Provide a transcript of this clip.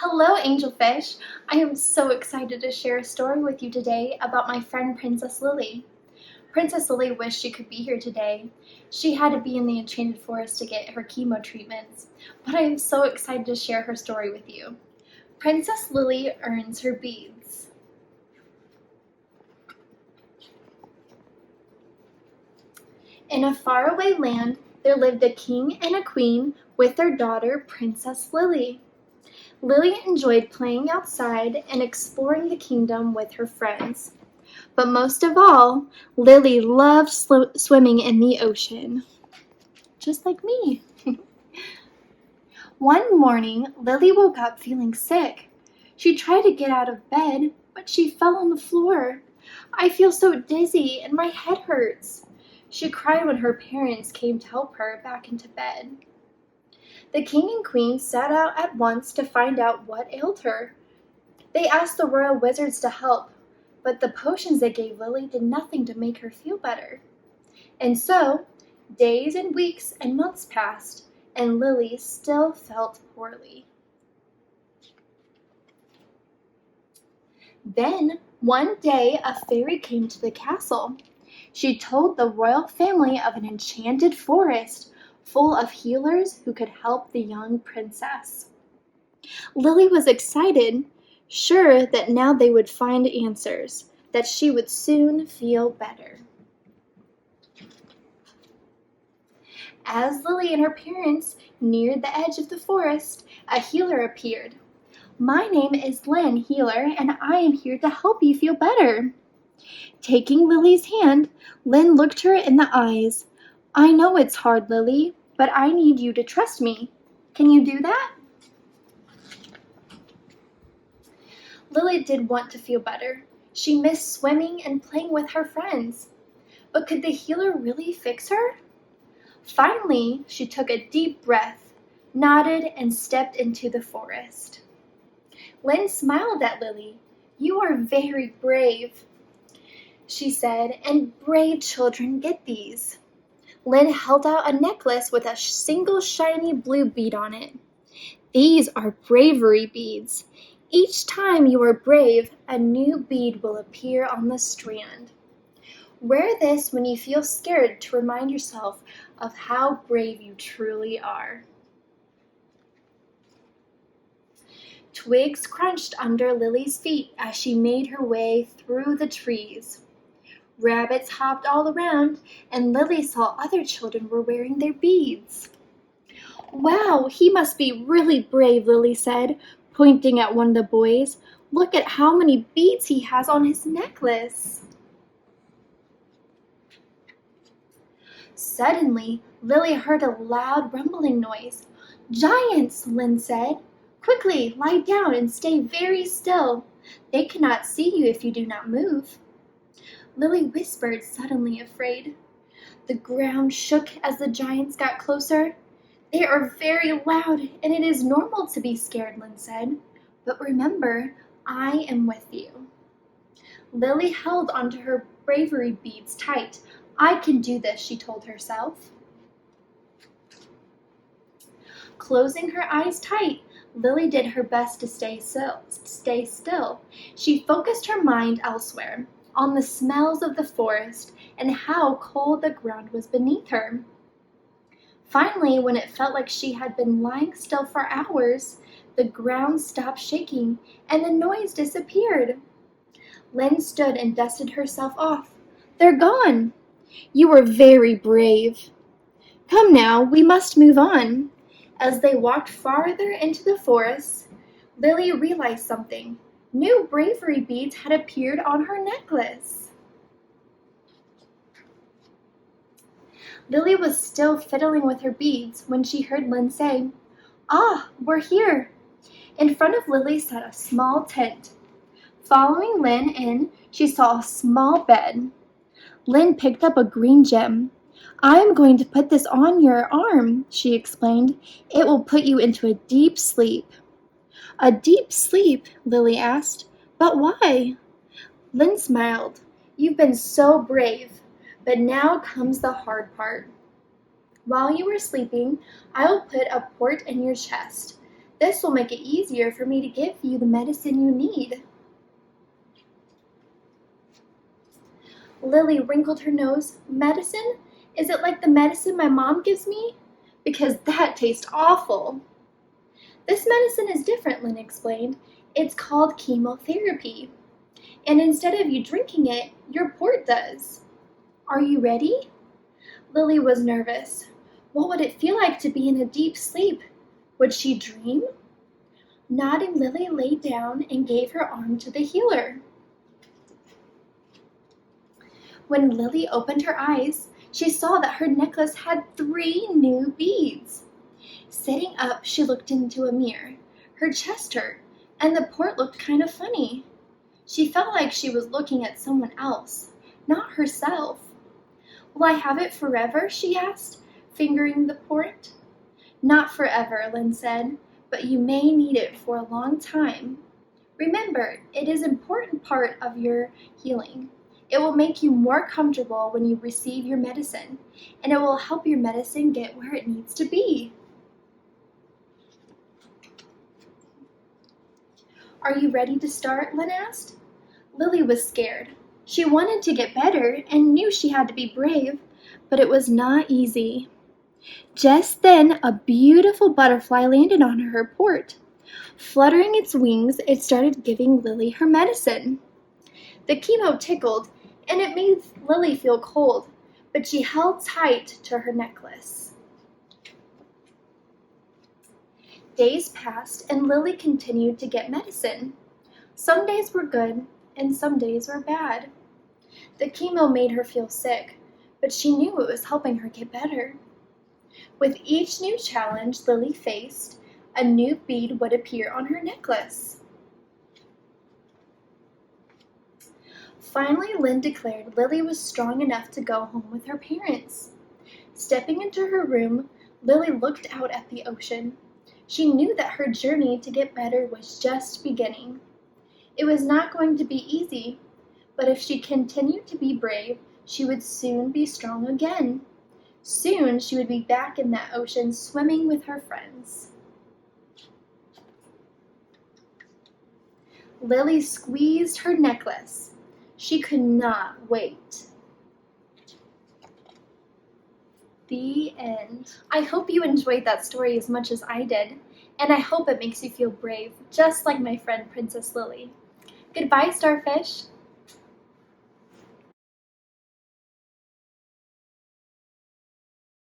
Hello, Angelfish! I am so excited to share a story with you today about my friend Princess Lily. Princess Lily wished she could be here today. She had to be in the Enchanted Forest to get her chemo treatments, but I am so excited to share her story with you. Princess Lily earns her beads. In a faraway land, there lived a king and a queen with their daughter, Princess Lily. Lily enjoyed playing outside and exploring the kingdom with her friends. But most of all, Lily loved swimming in the ocean. Just like me. One morning, Lily woke up feeling sick. She tried to get out of bed, but she fell on the floor. "I feel so dizzy and my head hurts." She cried when her parents came to help her back into bed. The king and queen set out at once to find out what ailed her. They asked the royal wizards to help, but the potions they gave Lily did nothing to make her feel better. And so, days and weeks and months passed, and Lily still felt poorly. Then, one day, a fairy came to the castle. She told the royal family of an enchanted forest full of healers who could help the young princess. Lily was excited, sure that now they would find answers, that she would soon feel better. As Lily and her parents neared the edge of the forest, a healer appeared. "My name is Lynn, healer, and I am here to help you feel better." Taking Lily's hand, Lynn looked her in the eyes. "I know it's hard, Lily, but I need you to trust me. Can you do that?" Lily did want to feel better. She missed swimming and playing with her friends. But could the healer really fix her? Finally, she took a deep breath, nodded, and stepped into the forest. Lynn smiled at Lily. "You are very brave," she said, "and brave children get these." Lynn held out a necklace with a single shiny blue bead on it. "These are bravery beads. Each time you are brave, a new bead will appear on the strand. Wear this when you feel scared to remind yourself of how brave you truly are." Twigs crunched under Lily's feet as she made her way through the trees. Rabbits hopped all around, and Lily saw other children were wearing their beads. "Wow, he must be really brave," Lily said, pointing at one of the boys. "Look at how many beads he has on his necklace." Suddenly, Lily heard a loud rumbling noise. "Giants," Lynn said. "Quickly, lie down and stay very still. They cannot see you if you do not move." Lily whispered, suddenly afraid. The ground shook as the giants got closer. "They are very loud, and it is normal to be scared," Lynn said. "But remember, I am with you." Lily held onto her bravery beads tight. "I can do this," she told herself. Closing her eyes tight, Lily did her best to stay still. She focused her mind elsewhere, on the smells of the forest and how cold the ground was beneath her. Finally, when it felt like she had been lying still for hours, the ground stopped shaking and the noise disappeared. Lynn stood and dusted herself off. "They're gone." "You were very brave. Come now, we must move on." As they walked farther into the forest, Lily realized something. New bravery beads had appeared on her necklace. Lily was still fiddling with her beads when she heard Lynn say, "Ah, we're here." In front of Lily sat a small tent. Following Lynn in, she saw a small bed. Lynn picked up a green gem. "I am going to put this on your arm," she explained. "It will put you into a deep sleep." "A deep sleep?" Lily asked. "But why?" Lynn smiled. "You've been so brave, but now comes the hard part. While you are sleeping, I will put a port in your chest. This will make it easier for me to give you the medicine you need. Lily wrinkled her nose. Medicine? Is it like the medicine my mom gives me? Because that tastes awful. This medicine is different, Lynn explained. It's called chemotherapy. And instead of you drinking it, your port does. Are you ready? Lily was nervous. What would it feel like to be in a deep sleep? Would she dream? Nodding, Lily lay down and gave her arm to the healer. When Lily opened her eyes, she saw that her necklace had 3 new beads. Sitting up, she looked into a mirror. Her chest hurt, and the port looked kind of funny. She felt like she was looking at someone else, not herself. Will I have it forever? She asked, fingering the port. Not forever, Lynn said, but you may need it for a long time. Remember, it is an important part of your healing. It will make you more comfortable when you receive your medicine, and it will help your medicine get where it needs to be. Are you ready to start? Lynn asked. Lily was scared. She wanted to get better and knew she had to be brave, but it was not easy. Just then, a beautiful butterfly landed on her port. Fluttering its wings, it started giving Lily her medicine. The chemo tickled, and it made Lily feel cold, but she held tight to her necklace. Days passed, and Lily continued to get medicine. Some days were good, and some days were bad. The chemo made her feel sick, but she knew it was helping her get better. With each new challenge Lily faced, a new bead would appear on her necklace. Finally, Lynn declared Lily was strong enough to go home with her parents. Stepping into her room, Lily looked out at the ocean. She knew that her journey to get better was just beginning. It was not going to be easy, but if she continued to be brave, she would soon be strong again. Soon she would be back in that ocean swimming with her friends. Lily squeezed her necklace. She could not wait. The end. I hope you enjoyed that story as much as I did, and I hope it makes you feel brave, just like my friend Princess Lily. Goodbye, starfish!